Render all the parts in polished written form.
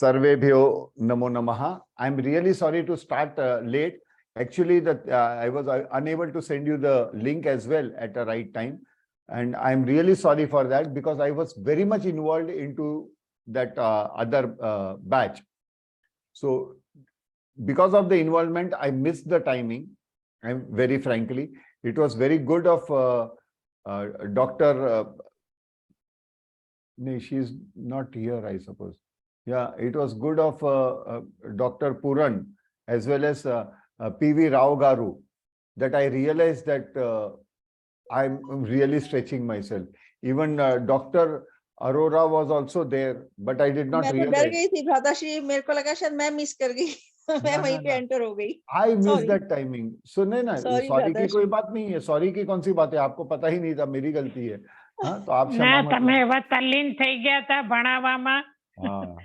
Sarvebhyo Namo Namaha. I'm really sorry to start late. Actually, I was unable to send you the link as well at the right time. And I'm really sorry for that because I was very much involved into that other batch. So because of the involvement, I missed the timing. I'm very frankly, it was very good of Dr. No, she's not here, I suppose. Yeah, it was good of Dr. Puran as well as P.V. Rao Garu that I realized that I'm really stretching myself. Even Dr. Arora was also there, but I did not मैं realize. तो डर गई थी भ्राताश्री, मेरे को लगा शायद मैं मिस कर गई मैं वहीं पे एंटर हो गई. I missed that timing. So नहीं ना, सॉरी की कोई बात नहीं है. सॉरी की कौन सी बात है? आपको पता ही नहीं था, मेरी गलती है. हाँ, तो आप क्षमा मत. તમે એવા તલ્લીન થઈ ગયા હતા ભણાવવામાં. हाँ,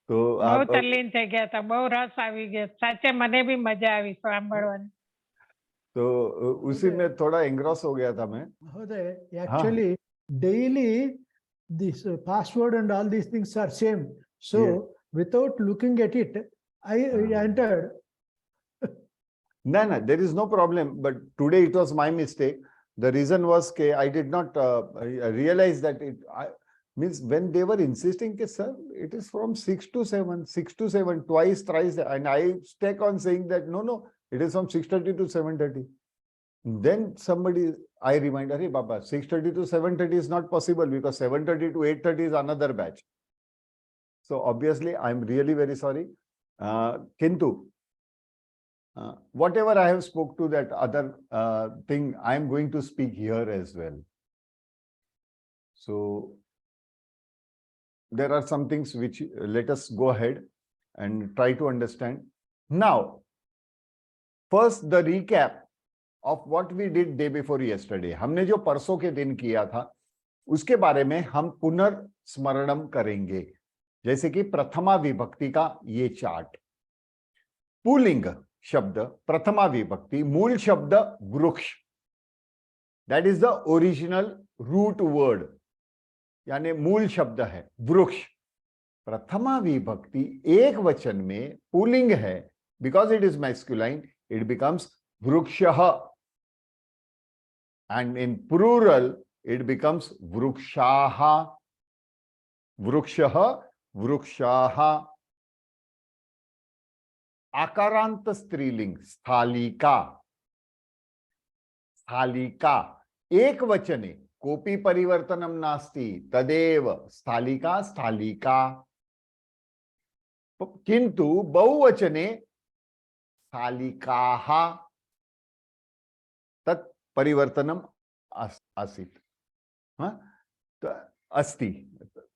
तो બહુ તલ્લીન થઈ ગયા હતા, બહુ રસ આવી ગયો. સાચે મને બી મજા આવી સાંભળવાની. तो उसी में थोड़ा एंग्रॉस हो गया था मैं. Actually, daily this password and all these things are same. So without looking at it, I entered. No, there is no problem. But today it was my mistake. The reason was that I did not realize that means when they were insisting, sir, it is from 6 to 7, twice, thrice, and I stuck on saying that no, it is from 6:30 to 7:30. Then somebody, I remind, Arey Baba, 6:30 to 7:30 is not possible because 7:30 to 8:30 is another batch. So obviously, I'm really very sorry. Kintu, whatever I have spoke to that other thing, I'm going to speak here as well. So there are some things which let us go ahead and try to understand. Now, first the recap of what we did day before yesterday. हमने जो परसों के दिन किया था, उसके बारे में हम पुनर्स्मरणम करेंगे. जैसे कि प्रथमा विभक्ति का ये चार्ट. पुल्लिंग शब्द प्रथमा विभक्ति, मूल शब्द वृक्ष. That is the original root word. यानी मूल शब्द है वृक्ष. प्रथमा विभक्ति एक वचन में पुल्लिंग है. Because it is masculine, it becomes vrukshah. And in plural, it becomes vrukshaha. Vrukshah, vrukshaha. आकारांत स्त्रीलिंग स्थालिका. स्थालिका एक वचने कोपी परिवर्तनम नास्ति तदेव स्थालिका स्थालिका. किंतु बहुवचने स्थालिकाः तत् परिवर्तनम आसीत्. अस्ति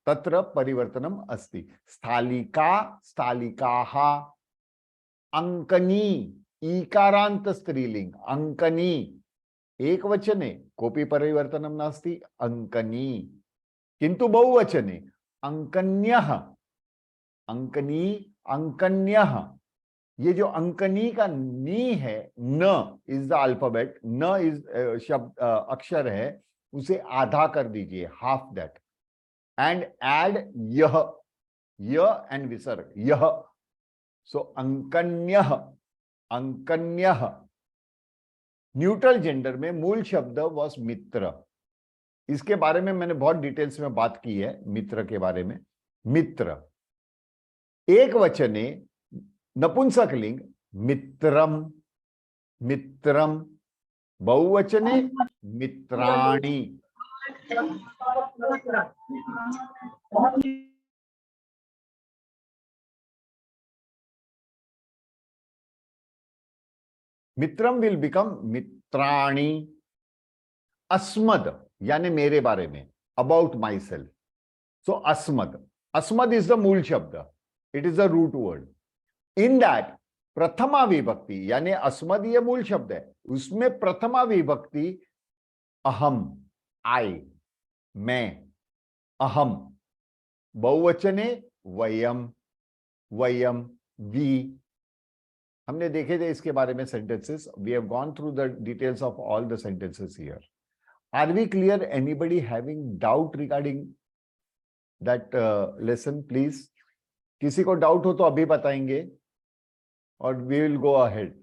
तत्र परिवर्तनम अस्ति. स्थालिका स्थालिकाः. अंकनी ईकारांत स्त्रीलिंग अंकनी एक वचने कोपी परिवर्तनम नास्ति अंकनी. किंतु बहुवचने अंकन्यः. अंकनी अंकन्यः. ये जो अंकनी का नी है, न इज द अल्फाबेट, न इज शब्द अक्षर है, उसे आधा कर दीजिए, हाफ दैट, एंड ऐड यह, य एंड विसर्ग यह. सो अंकन्यः अंकन्यः. न्यूट्रल जेंडर में मूल शब्द वॉज मित्र. इसके बारे में मैंने बहुत डिटेल्स में बात की है. मित्र के बारे में. मित्र एक वचने नपुंसकलिंग मित्रम. मित्रम बहुवचने मित्राणि. मित्रम विल बिकम मित्राणि. अस्मद यानी मेरे बारे में, अबाउट माई सेल्फ. सो अस्मद. अस्मद इज द मूल शब्द. It is the root word. In that प्रथमा विभक्ति यानी अस्मद ये मूल शब्द है, उसमें प्रथमा विभक्ति अहम, आई, मैं, अहम. बहुवचने वयम, वयम, वी. हमने देखे थे इसके बारे में sentences. We have gone through the details of all the sentences here. Are we clear? Anybody having doubt regarding that lesson, please? किसी को डाउट हो तो अभी बताएंगे और we will go ahead.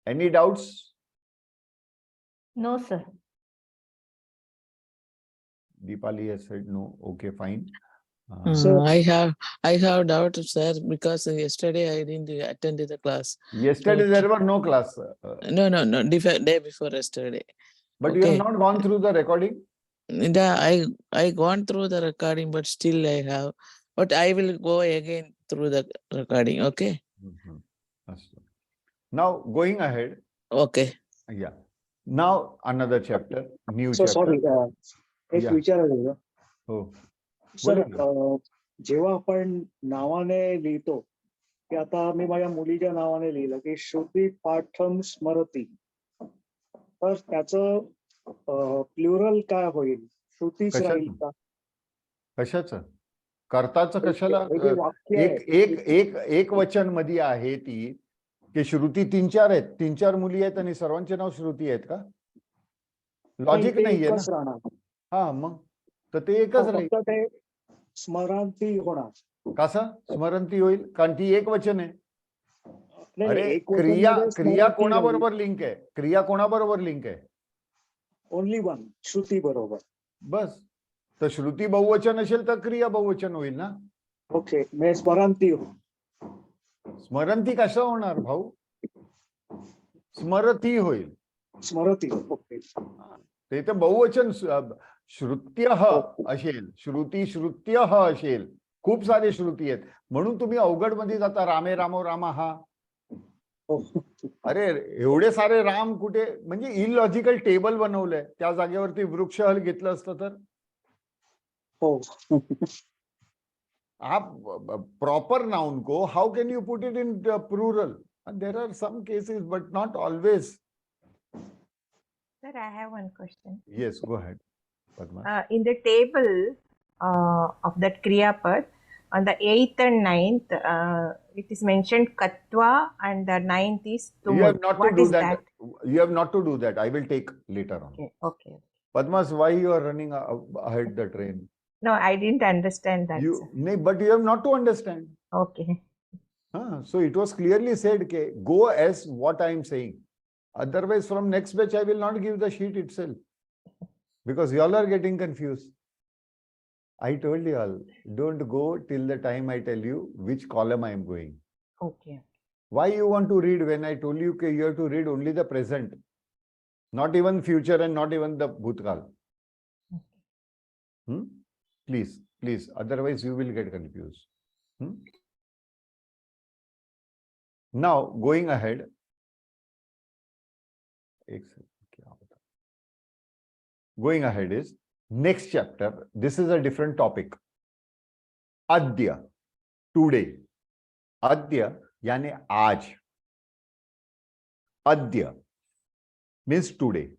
Any doubts? No, sir. Deepali has said no. Okay, fine. So I have doubt, sir, because yesterday I didn't attend the class. Yesterday there were no class, No, day before yesterday. but you have Okay. not gone through the recording. I gone through the recording, but still I have. But I will go again through the recording. Okay. Mhm. Astu. Now going ahead, Okay. yeah. Now another chapter, new So chapter. sorry, एक Yeah. विचारायचं होतं. हो. Sir बोला ना. जेव्हा आपण नावाने लिहितो की आता मी माझ्या मुलीच्या नावाने लिहिलं की श्रुती पाठम स्मरती, तर त्याचं प्लुरल काय होईल? श्रुतीच कशाचं? राहील का? कशाचं? कर्ताचं कशाला? हे जे वाक्य आहे, एक वचन मध्ये आहे ती की श्रुती 3-4 आहेत, 3-4 मुली आहेत आणि सर्वांचे नाव श्रुती आहेत का? लॉजिक ते नाहीये एकच ना. राहणार. हा, मग तर ते एकच राहील. फक्त ते स्मरांती होणार. कसं स्मरणती होईल? कारण ती एक वचन आहे. नाही, अरे एक वचन क्रिया मध्ये क्रिया स्मरती कोणाबरोबर लिंक आहे? क्रिया कोणाबरोबर लिंक आहे? ओनली वन, श्रुती बरोबर. बस. तर श्रुती बहुवचन असेल तर क्रिया बहुवचन होईल ना. ओके, मी स्मरांती हो. स्मरणती कसं होणार भाऊ? स्मरती होईल. स्मरती. ओके. ते तर बहुवचन श्रुत्यः असेल, श्रुती श्रुत्यः असेल. खूप सारे श्रुती आहेत म्हणून तुम्ही अवघड मध्ये जाता. रामे रामो रामा हा. अरे एवढे सारे राम कुठे? म्हणजे इलॉजिकल टेबल बनवलंय. त्या जागेवरती वृक्षहल घेतलं असतं तर हो. आप प्रॉपर नाउन को how can you put it in plural? There are some cases but not always. Sir, I have one question. Yes, go ahead, Padma. In the table of that Kriya Pad, on the 8th and 9th, it is mentioned Katva and the 9th is You have Tumul. not to What do is that. You have not to do that. I will take later on. Okay. Padmas, why you are running ahead the train? No, I didn't understand that, sir. No, but you have not to understand. Okay. So it was clearly said, okay, go as what I am saying. Otherwise, from next batch, I will not give the sheet itself. Because you all are getting confused. I told you all, don't go till the time I tell you which column I am going. Okay. Why you want to read when I told you okay, you have to read only the present, not even future and not even the bhutkal. Please, otherwise you will get confused. Now, going ahead. Going ahead is next chapter. This is a different topic. Adya, today. Adya यानी आज. Adya means today.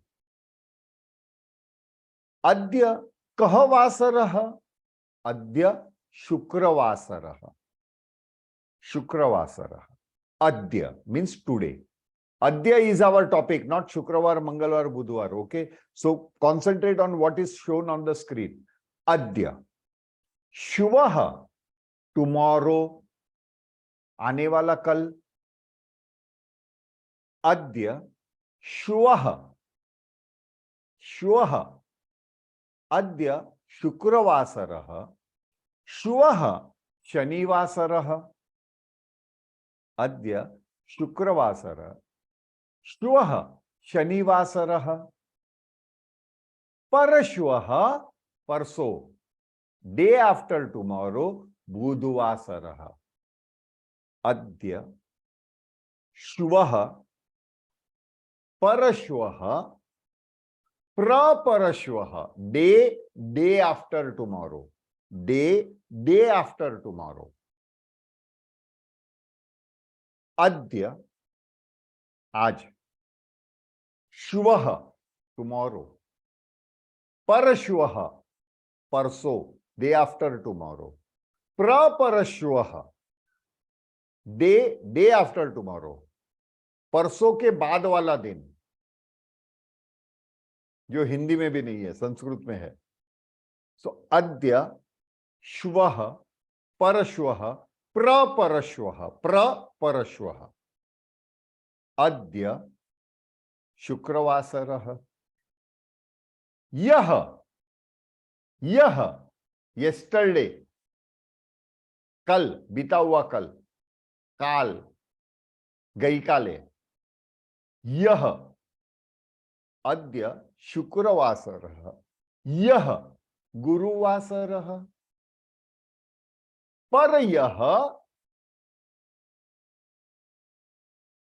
Adya कह वासरः? Adya शुक्रवासरः. शुक्रवासरः. Adya means today. Adya is our topic, not Shukrawar, Mangalwar, Budhwar. Okay, so concentrate on what is shown on the screen. Adya. Shuvah, tomorrow. आने वाला कल. Adya. Shuvah. Shuvah. Adya Shukravasarah. Shuvah Shanivasarah. Adya Shukravasarah. श्वः शनिवासरः. परश्वः परसो. Day after tomorrow बुधवासरः. अद्य श्वः परश्वः प्रपरश्वः. Day after tomorrow. Day after tomorrow. अद्य आज. श्वः टुमारो. परश्वः परसो. Day after tomorrow. प्रपरश्वः डे आफ्टर टुमारो. परसों के बाद वाला दिन, जो हिंदी में भी नहीं है, संस्कृत में है. सो अद्य श्वः परश्वः, प्रपरश्वः, प्रपरश्वः। अद्य शुक्रवासरः। यह, यह, yesterday, कल, बीता हुआ कल, काल, गई काले। यह, अद्य शुक्रवासरः। यह गुरुवासरः। पर यह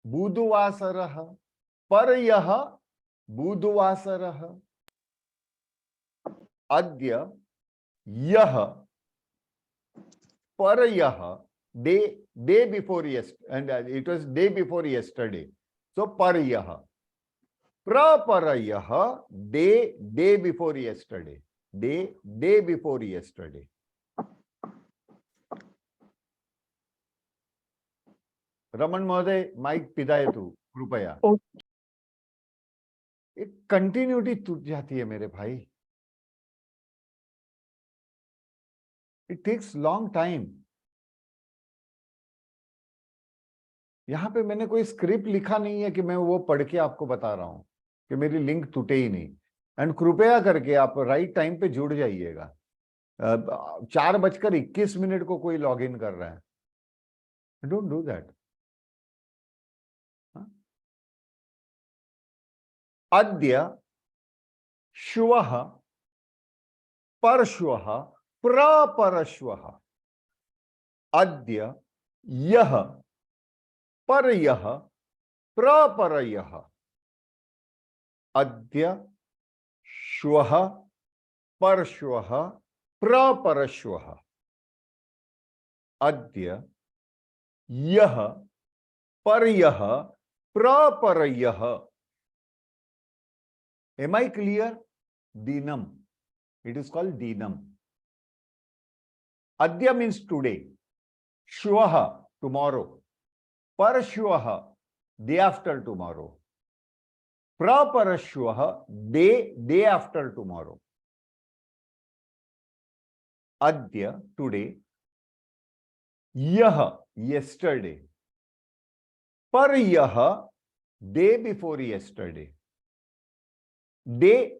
बुधवासरः। पर यह बुधवासरः। अद्य यह, पर यह, day before yesterday, and it was day before yesterday, so par yah. Prapar yah, day before yesterday, day before yesterday. Raman महोदय, माइक पिधायतु कृपया। एक कंटिन्यूटी टूट जाती है मेरे भाई। It takes long time. यहां पे मैंने कोई स्क्रिप्ट लिखा नहीं है कि मैं वो पढ़ के आपको बता रहा हूं कि मेरी लिंक टूटे ही नहीं। एंड कृपया करके आप राइट टाइम पे जुड़ जाइएगा। 4:21 को कोई लॉग इन कर रहा है। Don't do that. अद्य श्वः, परश्वः, प्रपरश्वः। अद्य यह, पर यह, प्रपर यह। अद्य श्वः, परश्वः, प्रपरश्वः। अद्य यह, पर यह, प्रपर यह। Am I clear? Dinam. It is called dinam. Adya means today. Shwaha, tomorrow. Parashwaha, day after tomorrow. Praparashwaha, day after tomorrow. Adya, today. Yaha, yesterday. Paryaha, day before yesterday. Day,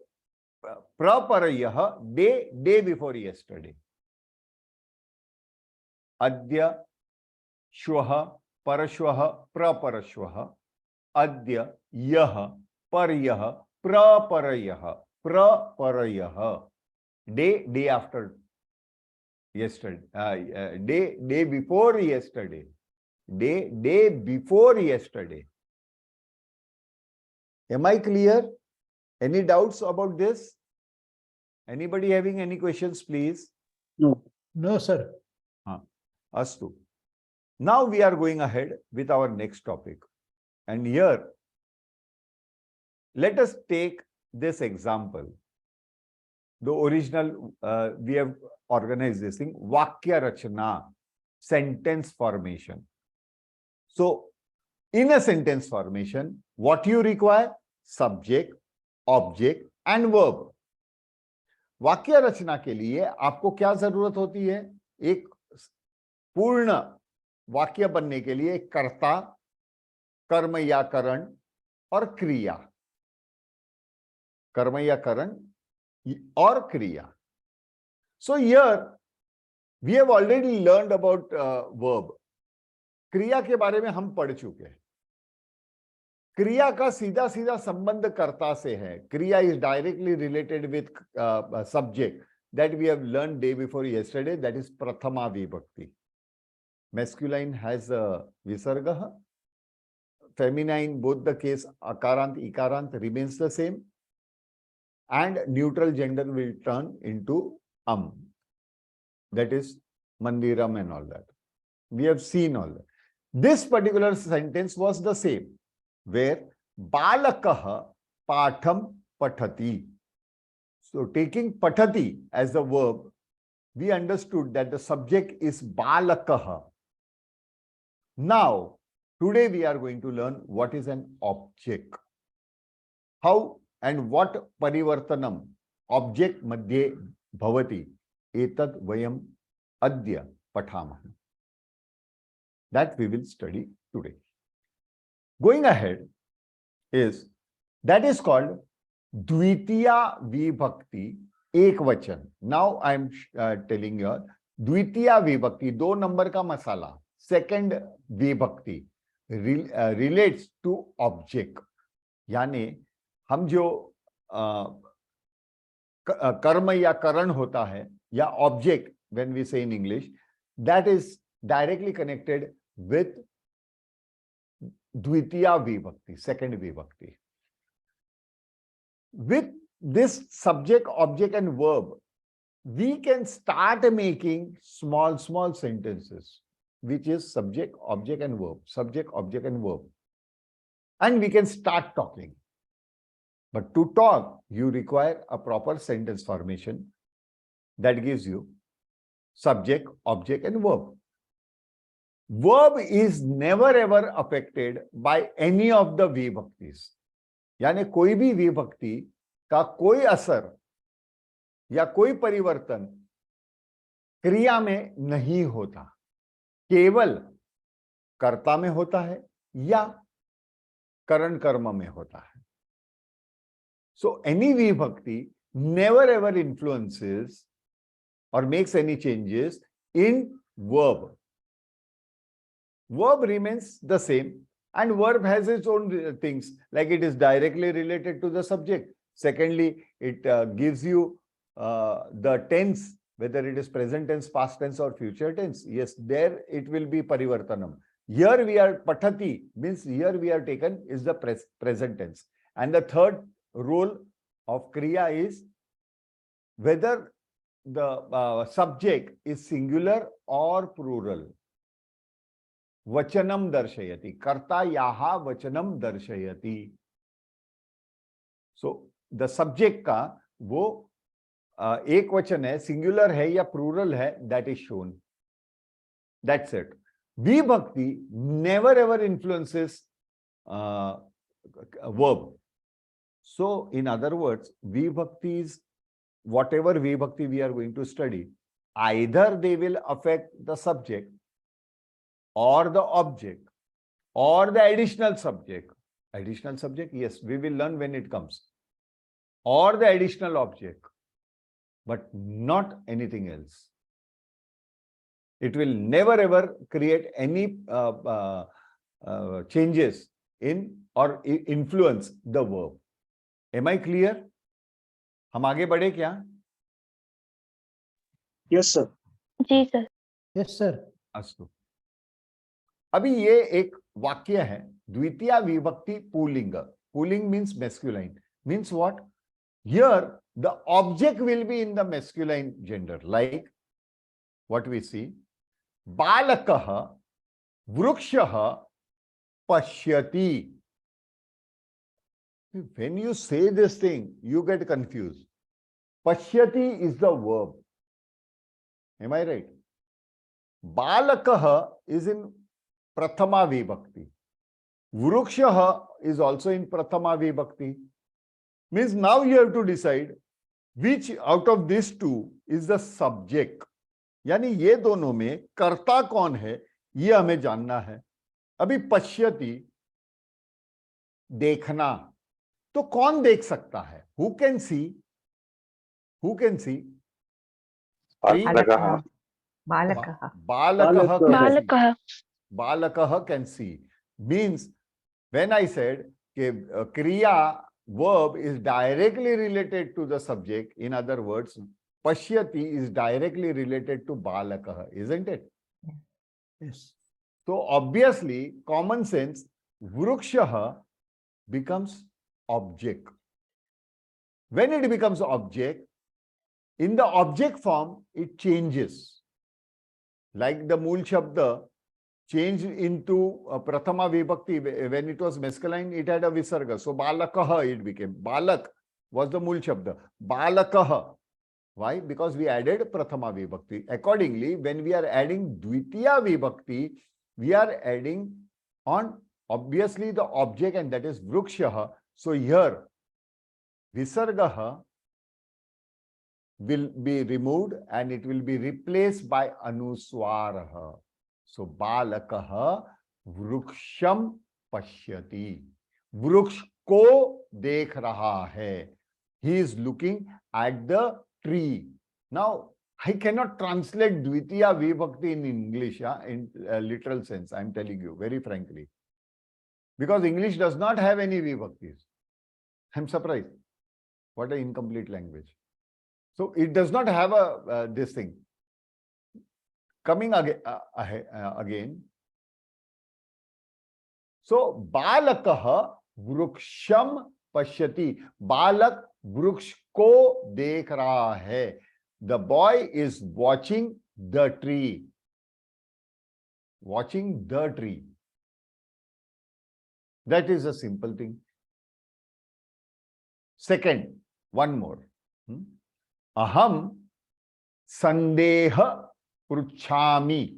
praparayah, day before yesterday. Adya, shwaha, parashwaha, praparashwaha. Adya, yaha, paryah, praparayah, praparayah. Day after yesterday. Day before yesterday. Day before yesterday. Am I clear? Any doubts about this? Anybody having any questions, please? No. No, sir. Astu. Now we are going ahead with our next topic. And here, let us take this example. The original, we have organized this thing, Vakya Rachana, sentence formation. So, in a sentence formation, what you require? Subject, object and verb. वाक्य रचना के लिए आपको क्या जरूरत होती है? एक पूर्ण वाक्य बनने के लिए कर्ता, कर्म या करण और क्रिया। कर्म या करण और क्रिया। So here we have already learned about verb. क्रिया के बारे में हम पढ़ चुके हैं। क्रिया का सीधा सीधा संबंध कर्ता से है। क्रिया is directly related with subject that we have learn day before yesterday, that is प्रथमा विभक्ति। मैस्कुलाइन हैज विसर्गः, फेमिनाइन बोथ द केस अकारांत इकारांत remains the same, and neutral gender will turn into that is mandiram and all that. We have seen all that. This particular sentence was the same, where balakah patham pathati. So taking pathati as the verb, we understood that the subject is balakah. Now, today we are going to learn what is an object. How and what parivartanam object madhye bhavati. Etad vayam adya pathamah. That we will study today. Going ahead that is called Dwitiyaa Vibhakti Ekvachan. Now I am telling you Dwitiyaa Vibhakti, 2 number ka masala, second Vibhakti relates to object. यानी हम जो कर्म या करण होता है या object when we say in English, that is directly connected with Dwitiyaa Vibhakti, second Vibhakti. With this subject, object and verb, we can start making small sentences, which is subject, object and verb, subject, object and verb. And we can start talking. But to talk, you require a proper sentence formation that gives you subject, object and verb. Verb is never ever affected by any of the Vibhaktis. यानी कोई भी विभक्ति का कोई असर या कोई परिवर्तन क्रिया में नहीं होता, केवल कर्ता में होता है या करण कर्म में होता है. So any vibhakti never ever influences or makes any changes in verb. Verb remains the same, and verb has its own things, like it is directly related to the subject. Secondly, it gives you the tense, whether it is present tense, past tense or future tense. Yes, there it will be parivartanam. Here we are pathati, means here we are taken is the present tense. And the third role of kriya is whether the subject is singular or plural. Vachanam darshayati. Karta yaha vachanam darshayati. So the subject का वो एक वचन है, singular है या plural है, that is shown. That's it. Vibhakti never ever influences verb. So in other words, vibhaktis, whatever vibhakti we are going to study, either they will affect the subject or the object or the additional subject. Additional subject, yes, we will learn when it comes. Or the additional object, but not anything else. It will never ever create any changes in or influence the verb. Am I clear? हम आगे बढ़े क्या? Yes, sir. जी sir. Yes, sir. अस्तु. अभी ये एक वाक्य है, द्वितीया विभक्ति pulling. Pulling means masculine. Means what? Here the object will be in the masculine gender, like what we see. Balakah vrukshah pashyati. When you say this thing, you get confused. Pashyati is the verb. Am I right? Balakah is in prathama vibhakti. Vrukshah is also in prathama vibhakti. Means now you have to decide which out of these two is the subject. यानी ये दोनों में कर्ता कौन है, ये हमें जानना है. अभी पश्यति देखना, तो कौन देख सकता है? Who can see? Who can see? Balakah. Balakah can see. Means when I said kriya verb is directly related to the subject, in other words, pashyati is directly related to balakah, isn't it? Yes. So obviously, common sense, vrukshah becomes object. When it becomes object, in the object form, it changes. Like the mool shabda changed into prathama vibhakti. When it was masculine, it had a visarga. So balakah it became. Balak was the mool shabda. Balakah. Why? Because we added prathama vibhakti. Accordingly, when we are adding Dwitiyaa Vibhakti, we are adding on obviously the object, and that is vrukshah. So here, visargah will be removed and it will be replaced by anuswaraha. So balakaha vruksham pashyati. Vruksh ko dekh raha hai. He is looking at the tree. Now, I cannot translate Dwitiyaa Vibhakti in English, in a literal sense. I am telling you very frankly. Because English does not have any Vibhaktis. I am surprised. What an incomplete language. So it does not have a this thing. Coming again. So balakaha vruksham pashyati. Balak vruksh ko dekh raha hai. The boy is watching the tree. Watching the tree. That is a simple thing. Second, one more. Aham sandeha pruchhami.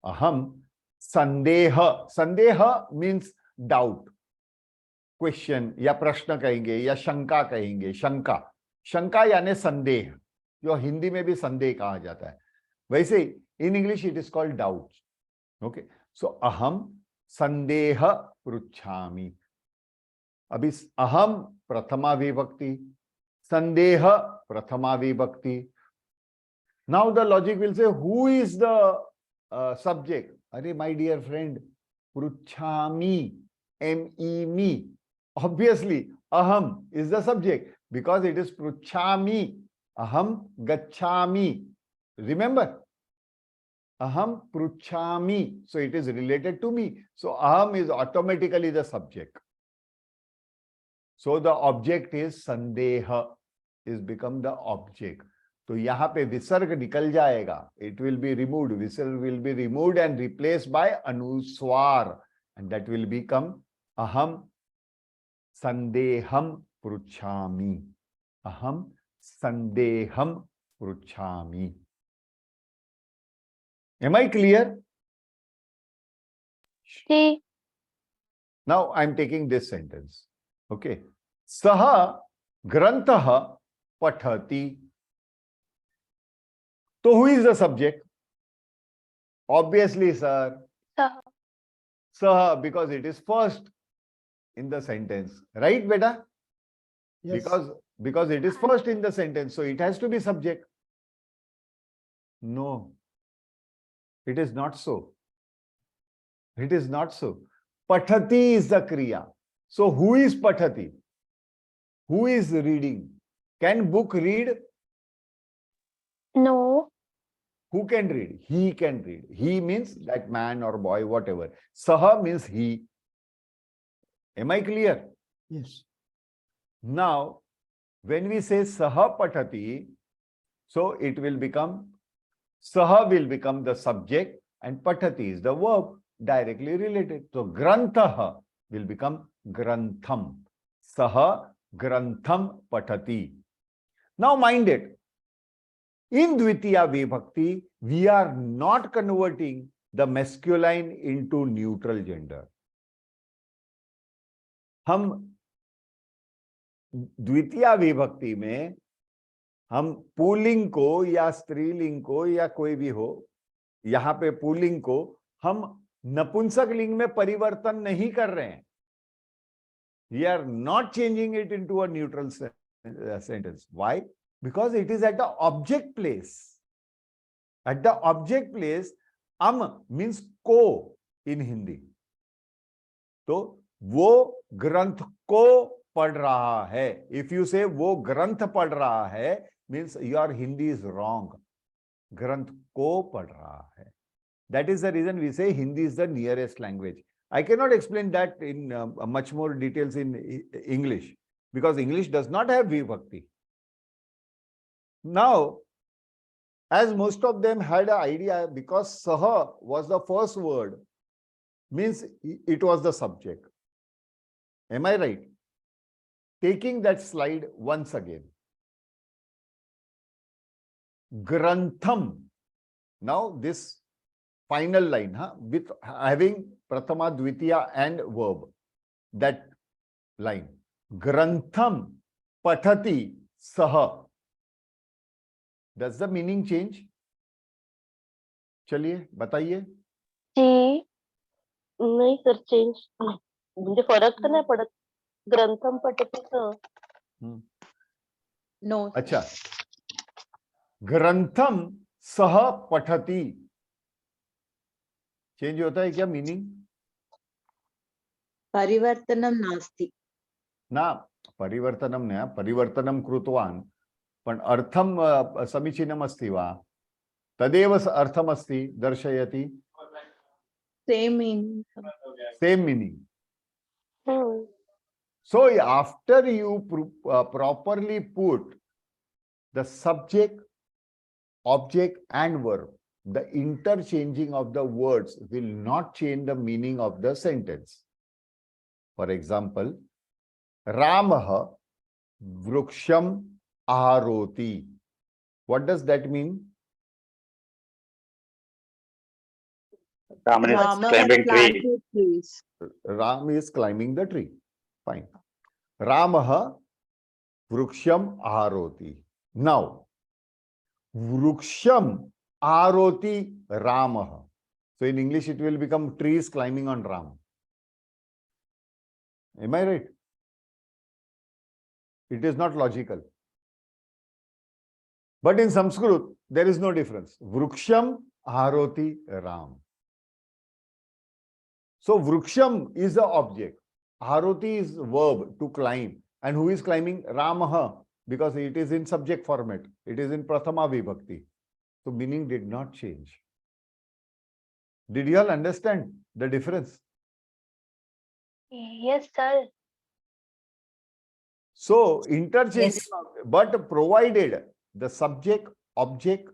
Aham sandeha. Sandeha means doubt. Question या प्रश्न कहेंगे या शंका कहेंगे. शंका. शंका यानी संदेह. जो हिंदी में भी संदेह कहा जाता है. वैसे in English it is called doubt. Okay. So aham sandeha pruchhami. अभी aham prathama vibhakti. Sandeha prathama vibhakti. Now the logic will say, who is the subject? Arey, my dear friend, pruchhami, me. Obviously, aham is the subject because it is pruchhami. Aham gacchami. Remember? Aham pruchhami. So it is related to me. So aham is automatically the subject. So the object is sandeha, is become the object. तो यहाँ पे विसर्ग निकल जाएगा. It will be removed. Visarg will be removed and replaced by anuswar. And that will become aham sandeham pruchhami. Aham sandeham pruchhami. Am I clear? See. Now I am taking this sentence. Okay. Saha grantaha pathati. So who is the subject? Obviously, sir. Saha. Saha, because it is first in the sentence. Right, beta? Yes. Because it is first in the sentence. So it has to be subject. No. It is not so. It is not so. Pathati is the kriya. So who is pathati? Who is reading? Can book read? No. Who can read? He can read. He means that man or boy, whatever. Saha means he. Am I clear? Yes. Now, when we say saha pathati, so it will become, saha will become the subject and pathati is the verb directly related. So grantaha will become grantham. Saha grantham pathati. Now mind it. In Dwitiyaa Vibhakti, we are not converting the masculine into neutral gender. हम द्वितीया विभक्ति में हम pulling को या स्त्रीलिंग को या कोई भी हो, यहाँ पे पुल्लिंग को हम नपुंसक लिंग में परिवर्तन नहीं कर रहे हैं. We are not changing it into a neutral sentence. Why? Because it is at the object place. At the object place, means ko in Hindi. तो वो ग्रंथ को पढ़ रहा है. If you say वो ग्रंथ पढ़ रहा है, means your Hindi is wrong. ग्रंथ को पढ़ रहा है. That is the reason we say Hindi is the nearest language. I cannot explain that in much more details in English, because English does not have Vibhakti. Now, as most of them had an idea, because Saha was the first word, means it was the subject. Am I right? Taking that slide once again. Grantham. Now this final line, with having Prathama, Dwitiya and verb. That line. Grantham pathati saha. Does the meaning change? चलिए बताइए. ची नाही sir change म्हणजे फरक तर नाही पडत ग्रंथम पठतीचं no. अच्छा. ग्रंथम सह पठती. चेंज होता है क्या मीनिंग? परिवर्तनम नास्ति. ना, परिवर्तनम न परिवर्तनम कृतवान्, पण अर्थम समीचीनम अस्ति वा? तदेव अर्थम अस्ति दर्शयति. Same meaning. Same meaning. Hmm. So after you properly put the subject, object and verb, the interchanging of the words will not change the meaning of the sentence. For example, Ramah vruksham aharoti. What does that mean? Raman is Rama has climbing tree. planted trees. Ram is climbing the tree. Fine. Ramah vruksham aharoti. Now, vruksham aharoti Ramah. So in English, it will become trees climbing on Ram. Am I right? It is not logical. But in Sanskrit, there is no difference. Vruksham aharoti Ram. So vruksham is the object. Aharoti is verb to climb. And who is climbing? Ramah, because it is in subject format. It is in Prathama Vibhakti. So meaning did not change. Did you all understand the difference? Yes, sir. So interchanging, Yes. but provided the subject object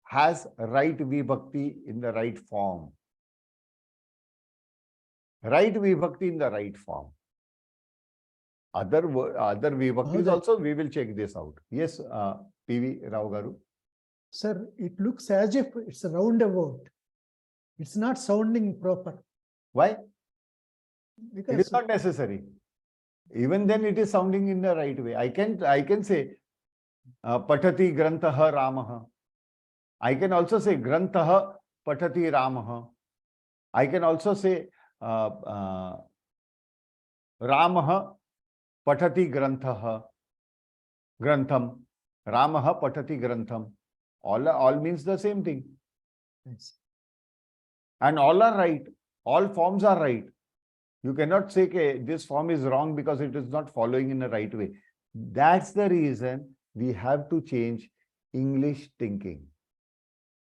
has right vibhakti in the right form. Right vibhakti in the right form. Other vibhaktis that- also, we will check this out. Yes, PV Rao Garu. Sir, it looks as if it's a roundabout. It's not sounding proper. Why? It Because is not necessary. Even then it is sounding in the right way. I can say Patati Grantaha Ramaha. I can also say Grantaha Patati Ramaha. I can also say Ramaha Patati Grantaha Grantham. Ramaha Patati Grantham. All means the same thing. yes. And all are right. All forms are right. You cannot say okay, this form is wrong because it is not following in the right way. That's the reason we have to change English thinking.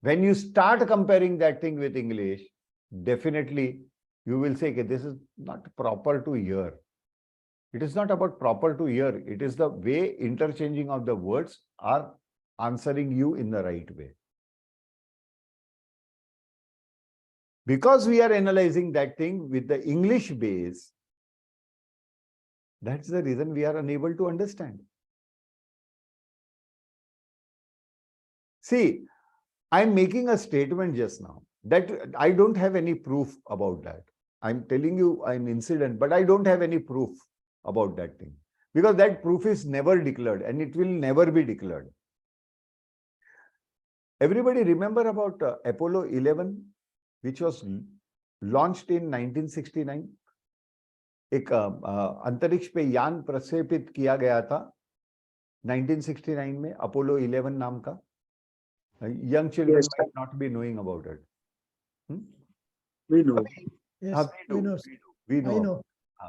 When you start comparing that thing with English, definitely you will say okay, this is not proper to hear. It is not about proper to hear. It is the way interchanging of the words are answering you in the right way. Because we are analyzing that thing with the English base, that's the reason we are unable to understand. See, I'm making a statement just now that I don't have any proof about that. I'm telling you an incident, but I don't have any proof about that thing because that proof is never declared and it will never be declared. Everybody remember about Apollo 11, which was launched in 1969? एक अंतरिक्ष पे यान प्रक्षेपित किया गया था 1969 में Apollo 11 नाम का. Young children Yes, might not be knowing about it. We know. Yes, we know. Sir. We I know. know.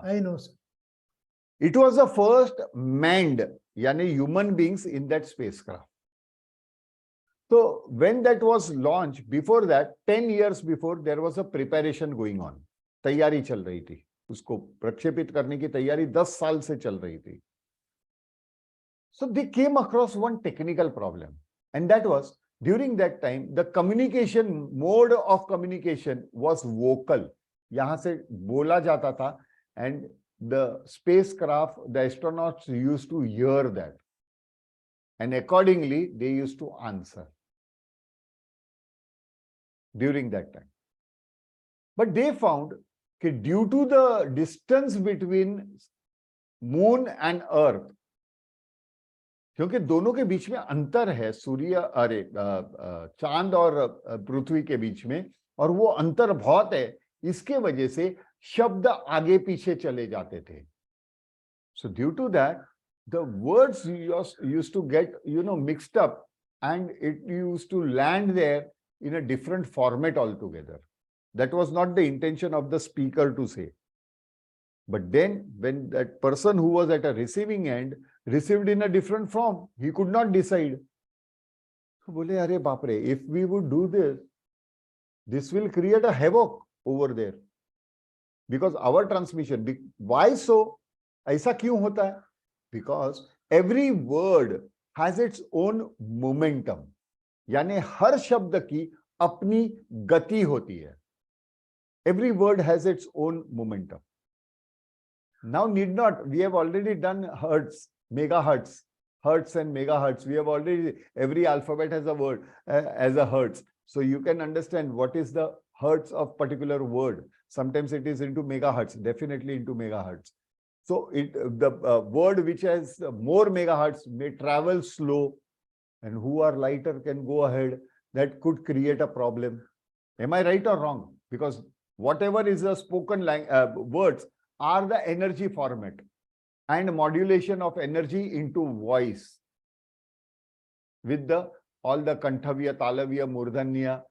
I know, sir. It was the first manned, yani human beings in that spacecraft. So when that was launched, before that, 10 years before, there was a preparation going on. तैयारी चल रही थी. उसको प्रक्षेपित करने की तैयारी 10 साल से चल रही थी. So they came across one technical problem, and that was during that time the communication mode of communication was vocal. यहाँ से बोला जाता था, and the spacecraft, the astronauts used to hear that, and accordingly they used to answer during that time. But they found that due to the distance between moon and earth, क्योंकि दोनों के बीच में अंतर है, सूर्य अरे चांद और पृथ्वी के बीच में, और वो अंतर बहुत है, इसके वजह से शब्द आगे पीछे चले जाते थे. So due to that, the words used to get, mixed up, and it used to land there in a different format altogether. That was not the intention of the speaker to say. But then when that person who was at a receiving end received in a different form, he could not decide. So bole, "Arey baap re, if we would do this will create a havoc over there. Because our transmission, why so? ऐसा क्यों होता है? Because every word has its own momentum. यानी हर शब्द की अपनी गति होती है. Every word has its own momentum. Now need not, we have already done hertz, megahertz, hertz and megahertz. We have already, every alphabet has a word as a hertz. So you can understand what is the hertz of particular word. Sometimes it is into megahertz, definitely into megahertz. So the word which has more megahertz may travel slow, and who are lighter can go ahead. That could create a problem. Am I right or wrong? Because whatever is the spoken words are the energy format and modulation of energy into voice with all the Kanthavya, Talavya, Murdhanya,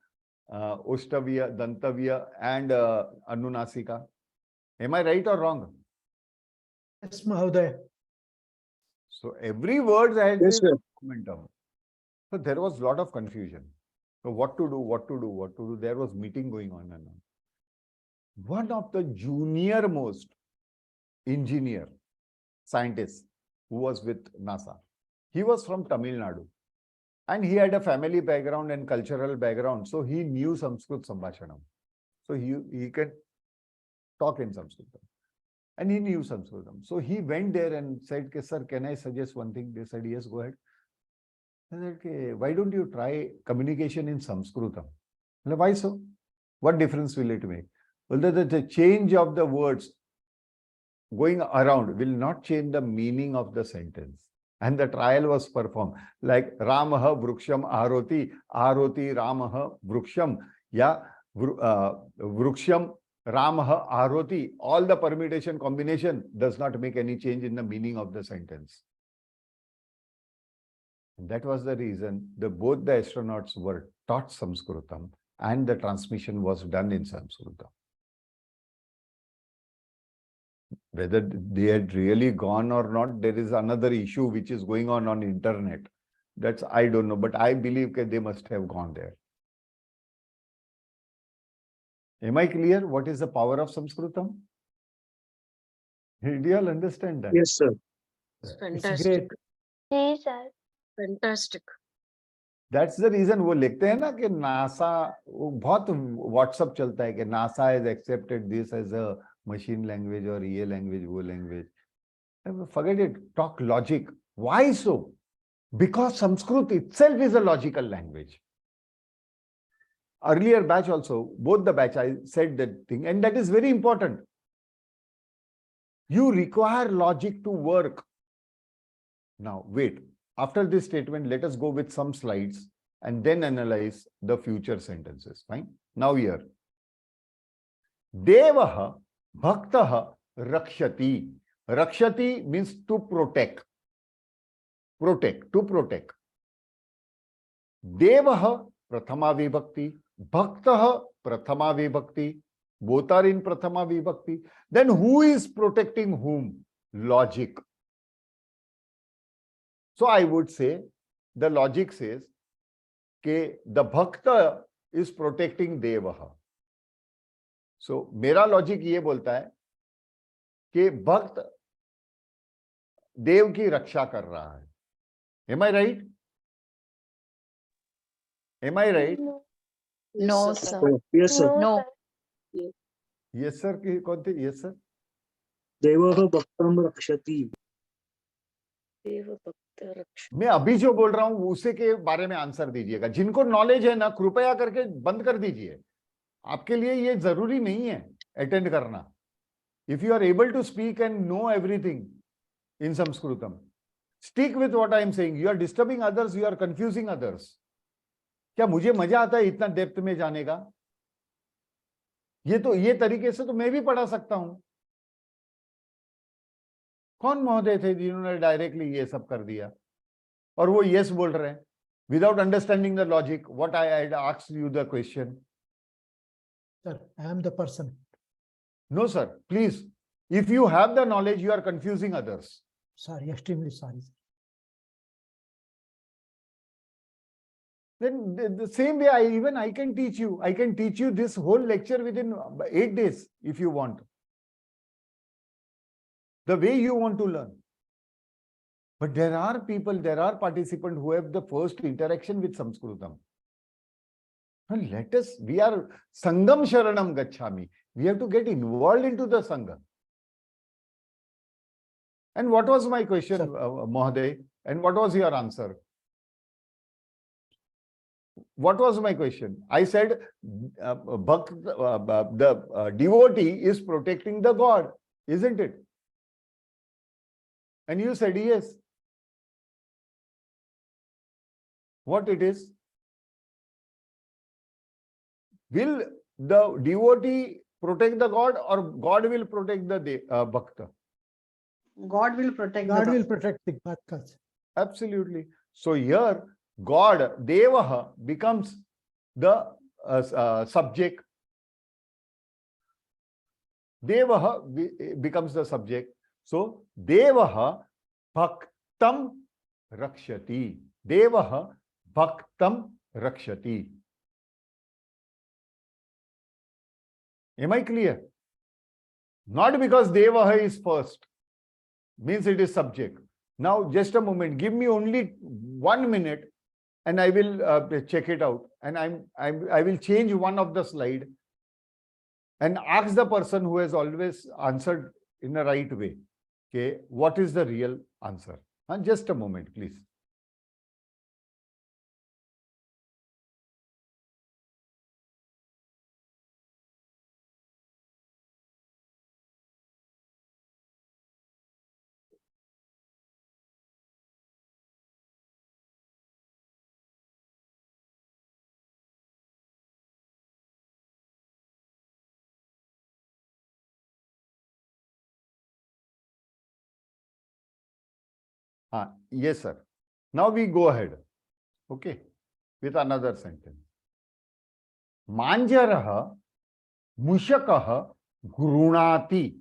Ustavya, Dantavya, and Anunasika. Am I right or wrong? Yes, Mahoday. So every word has Yes, its sir. momentum. So there was a lot of confusion. So what to do? There was meeting going on and on. One of the junior most engineer, scientist who was with NASA, he was from Tamil Nadu. And he had a family background and cultural background. So he knew Sanskrit Sambhashanam. So he can talk in Sanskrit. And he knew Sanskritam. So he went there and said, "Sir, can I suggest one thing?" They said, "Yes, go ahead." I said, "Okay, why don't you try communication in Sanskritam?" I said, "Why so? What difference will it make?" Well, the change of the words going around will not change the meaning of the sentence. And the trial was performed. Like Ramaha Vruksham Aroti, Aroti Ramaha Vruksham, yeah, Vruksham Ramaha Aroti. All the permutation combination does not make any change in the meaning of the sentence. And that was the reason both the astronauts were taught Sanskritam and the transmission was done in Sanskritam. Whether they had really gone or not, there is another issue which is going on internet. That's, I don't know, but I believe that they must have gone there. Am I clear? What is the power of Sanskritam? Do you all understand that? Yes, sir. It's Fantastic. great. जी sir. Fantastic. That's the reason वो लिखते हैं ना कि NASA, बहुत WhatsApp चलता है कि NASA has accepted this as a machine language or ये language, वो language. Forget it. Talk logic. Why so? Because Sanskrit itself is a logical language. Earlier batch also, both the batch, I said that thing, and that is very important. You require logic to work. Now, wait. After this statement, let us go with some slides and then analyze the future sentences. Fine. Now here. Devaha bhaktaha rakshati. Rakshati means to protect. Protect, to protect. Devaha prathama vibhakti. Bhaktaha prathama vibhakti. Both are in prathama vibhakti. Then who is protecting whom? Logic. So I would say, the logic says that the Bhakta is protecting Devaha. So मेरा logic ये बोलता है कि भक्त देव की रक्षा कर रहा है. Am I right? Am I right? No, sir. Yes, sir. No. Yes, sir. कौन थे? Yes, sir. देवः भक्तं रक्षति. मैं अभी जो बोल रहा हूं उसे के बारे में आंसर दीजिएगा. जिनको नॉलेज है ना, कृपया करके बंद कर दीजिए. आपके लिए ये जरूरी नहीं है अटेंड करना. If you are able to speak and know everything in Sanskritam, Stick with what I am saying. You are disturbing others, you are confusing others. क्या मुझे मजा आता है इतना डेप्थ में जाने का? ये तरीके से तो मैं भी पढ़ा सकता हूं. कौन महोदय थे जिन्होंने डायरेक्टली ये सब कर दिया और वो यस बोल रहे हैं without understanding the logic? What I had asked you the question. Sir, I am the person. No, sir. Please, if you have the knowledge, you are confusing others. Sorry, extremely sorry. Sir. Then the same way, I can teach you. I can teach you this whole lecture within 8 days if you want. The way you want to learn. But there are people, there are participants who have the first interaction with Sanskritam. And let us, we are Sangam Sharanam Gacchami. We have to get involved into the Sangha. And what was my question, Mohaday? And what was your answer? What was my question? I said, the devotee is protecting the God, isn't it? And you said yes. What it is? Will the devotee protect the God or God will protect the Bhakta? God will protect God the will protect the Bhaktas. Absolutely. So here, God, Devaha, becomes the subject. Devaha becomes the subject. So, Devaha Bhaktam Rakshati. Devaha Bhaktam Rakshati. Am I clear? Not because Devaha is first, means it is subject. Now, just a moment, give me only 1 minute and I will check it out. And I will change one of the slide and ask the person who has always answered in the right way. Okay, what is the real answer? Just a moment, please. Yes, sir. Now we go ahead. Okay, with another sentence. Manjaraha Mushakaha Grunati.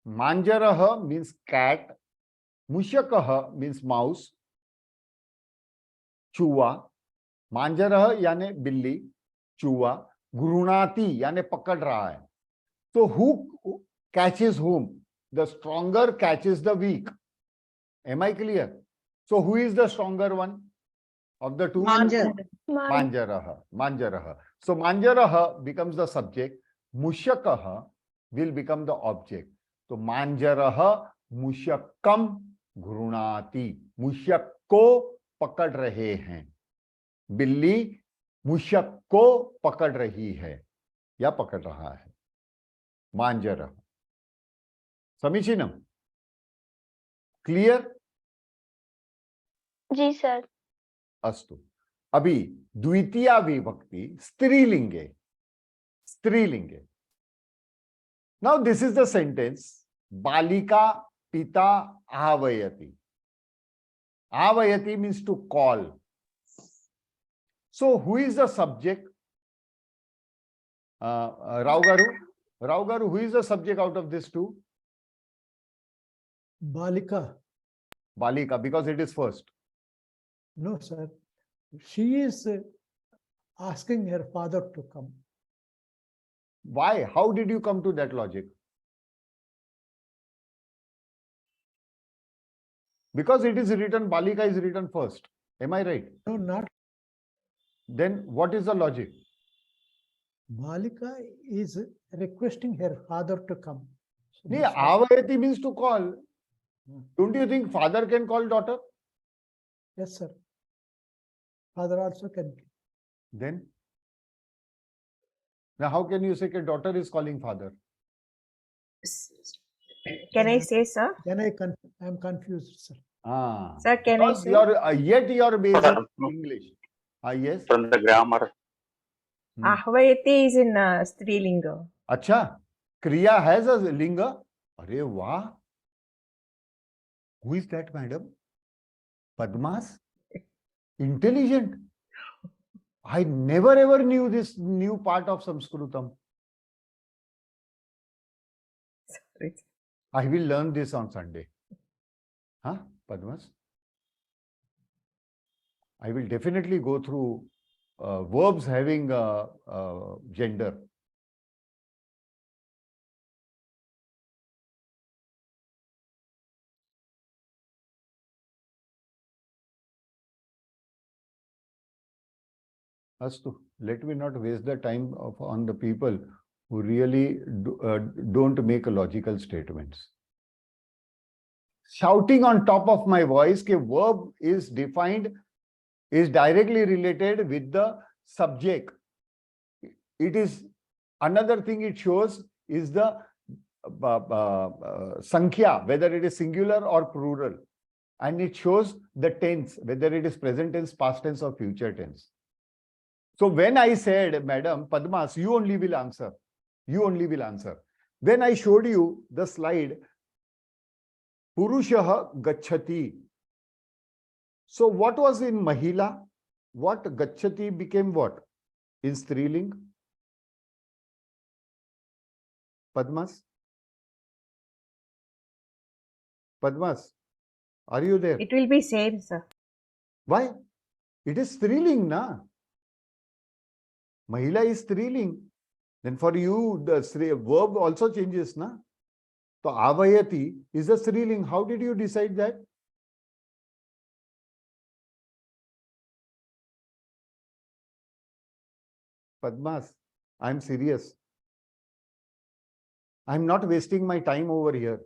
Manjaraha means cat. Mushakaha means mouse. Chuva. Manjaraha यानी बिल्ली. Chuva. Grunati यानी पकड़ रहा है. So who catches whom? The stronger catches the weak. Am I clear? So who is the stronger one of the two? Manjar. Manjaraha. Manjaraha. So Manjaraha becomes the subject. Mushakaha will become the object. So Manjaraha Mushakam Grunati. Mushak को पकड़ रहे हैं. बिल्ली मुशक को पकड़ रही है या पकड़ रहा है. Manjaraha. समीचीनम. Clear? जी सर. अस्तु. अभी द्वितीया विभक्ति स्त्रीलिंगे. स्त्रीलिंगे. Now this is the sentence. Balika pita avayati. Avayati means to call. So who is the subject? Rao Garu, who is the subject out of these two? Balika. Balika, because it is first. No, sir. She is asking her father to come. Why? How did you come to that logic? Because it is written, Balika is written first. Am I right? No, not. Then what is the logic? Balika is requesting her father to come. So Nee, that's why- avayati means to call. Don't you think father can call daughter? Yes, sir. Father also can. Then? Now how can you say that daughter is calling father? Can I say, sir? I'm confused, sir. Ah. Sir, can I Because say? yet your basic English. Yes. From the grammar. Ahvayati is in Strilinga. Acha. Kriya has a linga. Arey wah. Who is that, madam? Padmas? Intelligent. I never ever knew this new part of Sanskritam. Sorry. I will learn this on Sunday. Huh, Padmas? I will definitely go through verbs having gender. Astu, let me not waste the time on the people who really don't make logical statements. Shouting on top of my voice ke verb is defined, is directly related with the subject. It is another thing it shows is the sankhya, whether it is singular or plural. And it shows the tense, whether it is present tense, past tense or future tense. So when I said, Madam Padmas, you only will answer. You only will answer. When I showed you the slide, Purushaha Gachati. So what was in Mahila? What Gachati became what? In Striling? Padmas? Padmas, are you there? It will be same, sir. Why? It is Striling, na? Mahila is Striling. Then for you, the verb also changes, na? So Avayati is a Striling. How did you decide that? Padmas, I'm serious. I'm not wasting my time over here.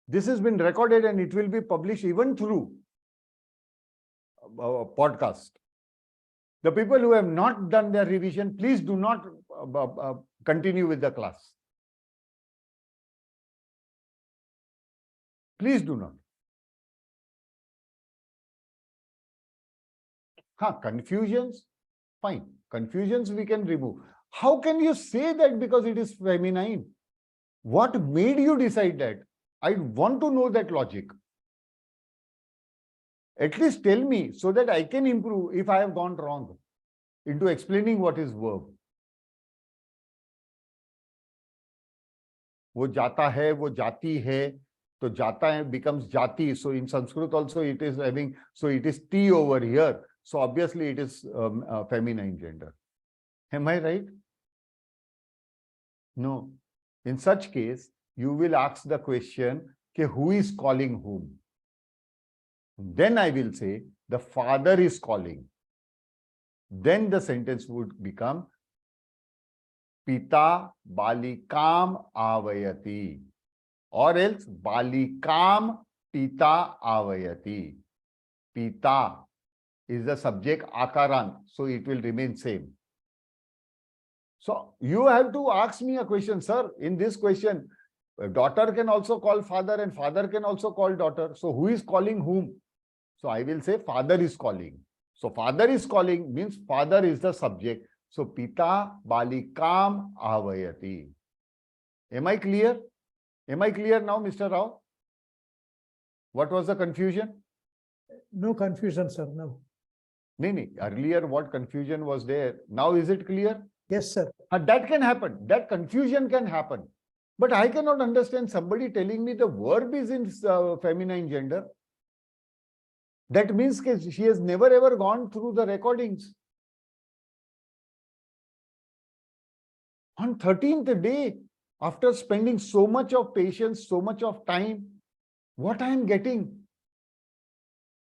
This has been recorded and it will be published even through podcast. The people who have not done their revision, please do not continue with the class. Please do not. Confusions, fine. Confusions we can remove. How can you say that because it is feminine? What made you decide that? I want to know that logic. At least tell me so that I can improve if I have gone wrong into explaining what is verb. वो जाता है, वो जाती है, तो जाता है becomes jati. So in Sanskrit also it is having, so it is T over here. So obviously it is feminine gender. Am I right? No. In such case, you will ask the question, okay, who is calling whom? Then I will say, the father is calling. Then the sentence would become, Pita balikam avayati. Or else, balikam pita avayati. Pita is the subject akaran, so it will remain same. So you have to ask me a question, sir. In this question, daughter can also call father and father can also call daughter. So who is calling whom? So I will say father is calling. So father is calling means father is the subject. So Pita balikam avayati. Am I clear? Am I clear now, Mr. Rao? What was the confusion? No confusion, sir, now. No. Earlier what confusion was there? Now is it clear? Yes, sir. That can happen. That confusion can happen. But I cannot understand somebody telling me the verb is in feminine gender. That means she has never ever gone through the recordings. On 13th day, after spending so much of patience, so much of time, what I am getting?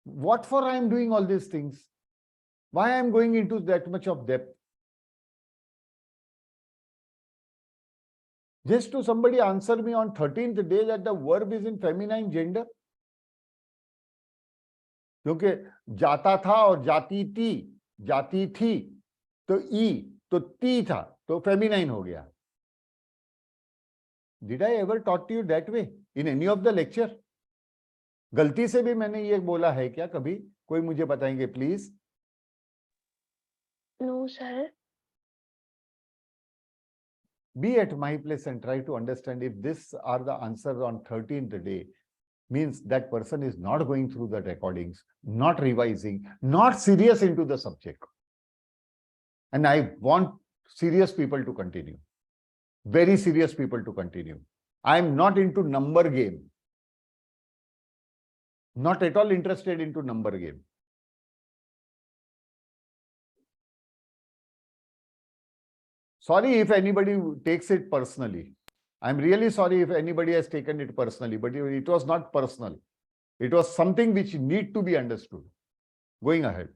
What for I am doing all these things? Why I am going into that much of depth? Just to somebody answer me on 13th day that the verb is in feminine gender. क्योंकि जाता था और जाती थी तो ई तो ती था तो फेमिनाइन हो गया. Did I ever taught you that way in any of the lecture? गलती से भी मैंने ये बोला है क्या कभी? कोई मुझे बताएंगे please. No, sir. Be at my place and try to understand if this are the answers on 13th day. Means that person is not going through the recordings, not revising, not serious into the subject. And I want serious people to continue. Very serious people to continue. I am not into number game. Not at all interested into number game. Sorry if anybody takes it personally. I'm really sorry if anybody has taken it personally, but it was not personal. It was something which need to be understood. Going ahead.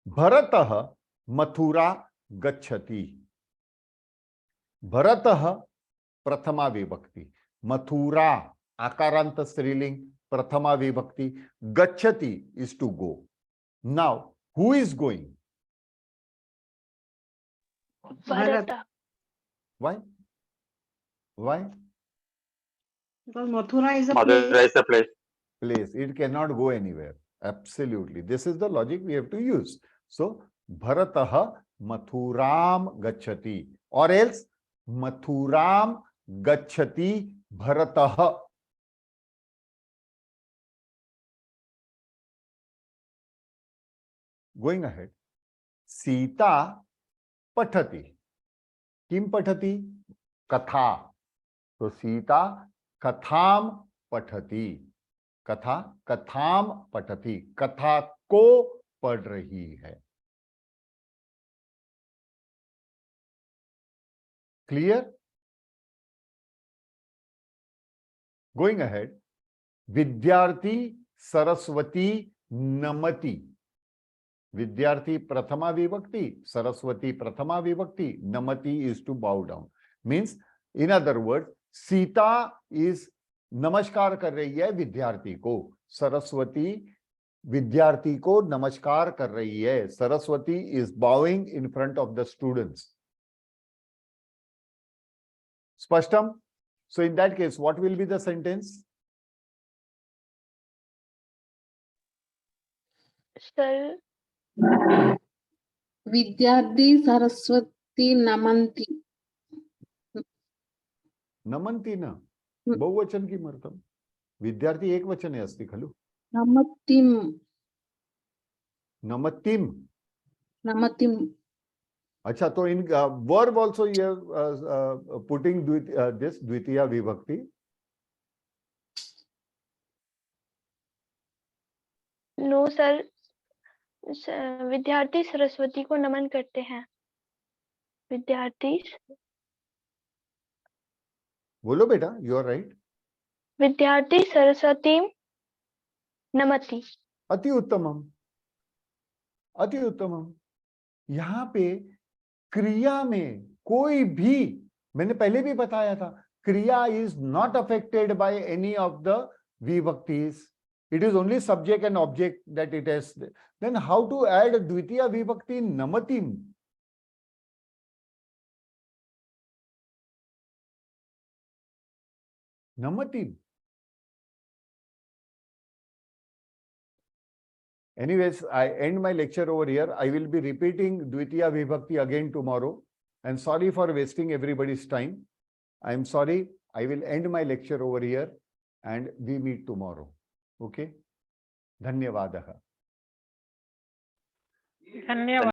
Bharatah Mathura Gachati. Bharatah Prathama Vibhakti. Mathura Akaranta Striling Prathama Vibhakti. Gachati is to go. Now, who is going? Bharata. Why? Why? Because Mathura is a Mathura place. is a place. Place. It cannot go anywhere. Absolutely. This is the logic we have to use. So, Bharatah Mathuram Gachati. Or else, Mathuram Gachati Bharatah. Going ahead. Sita Pathati. Kim Pathati? Katha. So, Sita Katham Pathati. कथा कथाम पठती. कथा को पढ़ रही है. Clear? Going ahead. विद्यार्थी सरस्वती नमति. विद्यार्थी प्रथमा विभक्ति, सरस्वती प्रथमा विभक्ति, namati is to bow down. Means, in other words, Sita is नमस्कार कर रही है विद्यार्थी को. सरस्वती विद्यार्थी को नमस्कार कर रही है. Saraswati is bowing in front of the students. Spashtam? So in that case, what will be the sentence? Sir, विद्यार्थी सरस्वती नमन्ति. नमन्ति न बहुवचन किमर्थम? विद्यार्थी एक वचने अस्ति खलु. नमतिम. नमतिम. नमतिम. अच्छा, तो in verb also you are putting this Dwitiyaa Vibhakti. no, sir. विद्यार्थी सरस्वती को नमन करते हैं. विद्यार्थी बोलो बेटा, you are right. विद्यार्थी सरस्वती नमति. अति उत्तमम. अति उत्तमम. यहाँ पे क्रिया में कोई भी, मैंने पहले भी बताया था, क्रिया is not affected by any of the vibhaktis. It is only subject and object that it has. Then how to add Dwitiyaa Vibhakti in namatim? Namatim. Anyways, I end my lecture over here. I will be repeating Dwitiyaa Vibhakti again tomorrow. And sorry for wasting everybody's time. I am sorry. I will end my lecture over here and we meet tomorrow. Okay? Dhanyavadaha. धन्यवाद.